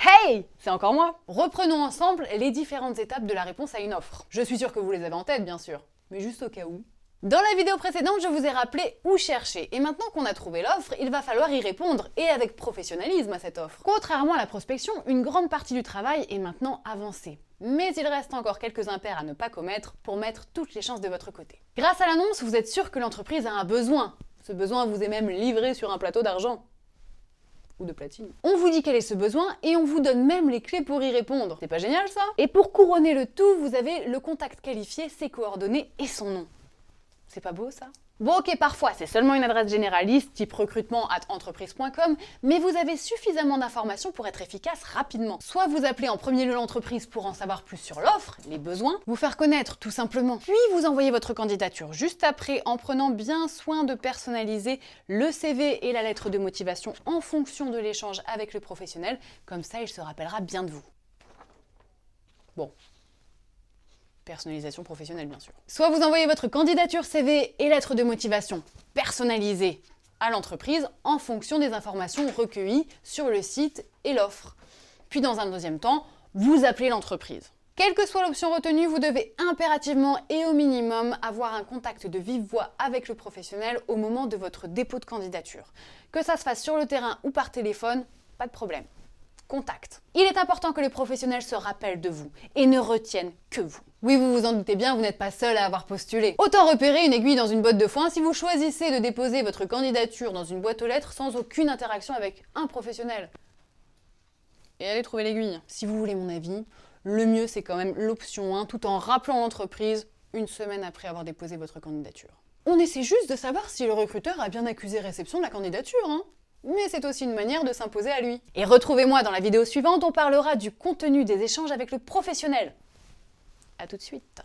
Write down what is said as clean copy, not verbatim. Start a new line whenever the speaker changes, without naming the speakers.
Hey! C'est encore moi! Reprenons ensemble les différentes étapes de la réponse à une offre. Je suis sûre que vous les avez en tête, bien sûr, mais juste au cas où. Dans la vidéo précédente, je vous ai rappelé où chercher, et maintenant qu'on a trouvé l'offre, il va falloir y répondre, et avec professionnalisme à cette offre. Contrairement à la prospection, une grande partie du travail est maintenant avancée. Mais il reste encore quelques impairs à ne pas commettre pour mettre toutes les chances de votre côté. Grâce à l'annonce, vous êtes sûr que l'entreprise a un besoin. Ce besoin vous est même livré sur un plateau d'argent. Ou de platine. On vous dit quel est ce besoin et on vous donne même les clés pour y répondre. C'est pas génial ça? Et pour couronner le tout, vous avez le contact qualifié, ses coordonnées et son nom. C'est pas beau ça? Bon ok, parfois c'est seulement une adresse généraliste, type recrutement@entreprise.com, mais vous avez suffisamment d'informations pour être efficace rapidement. Soit vous appelez en premier lieu l'entreprise pour en savoir plus sur l'offre, les besoins, vous faire connaître tout simplement, puis vous envoyez votre candidature juste après en prenant bien soin de personnaliser le CV et la lettre de motivation en fonction de l'échange avec le professionnel, comme ça il se rappellera bien de vous. Bon. Personnalisation professionnelle, bien sûr. Soit vous envoyez votre candidature CV et lettre de motivation personnalisée à l'entreprise en fonction des informations recueillies sur le site et l'offre. Puis dans un deuxième temps, vous appelez l'entreprise. Quelle que soit l'option retenue, vous devez impérativement et au minimum avoir un contact de vive voix avec le professionnel au moment de votre dépôt de candidature. Que ça se fasse sur le terrain ou par téléphone, pas de problème. Contact. Il est important que le professionnel se rappelle de vous et ne retienne que vous. Oui, vous vous en doutez bien, vous n'êtes pas seul à avoir postulé. Autant repérer une aiguille dans une botte de foin si vous choisissez de déposer votre candidature dans une boîte aux lettres sans aucune interaction avec un professionnel. Et allez trouver l'aiguille. Si vous voulez mon avis, le mieux c'est quand même l'option 1 tout en rappelant l'entreprise une semaine après avoir déposé votre candidature. On essaie juste de savoir si le recruteur a bien accusé réception de la candidature, hein. Mais c'est aussi une manière de s'imposer à lui. Et retrouvez-moi dans la vidéo suivante, on parlera du contenu des échanges avec le professionnel. A tout de suite.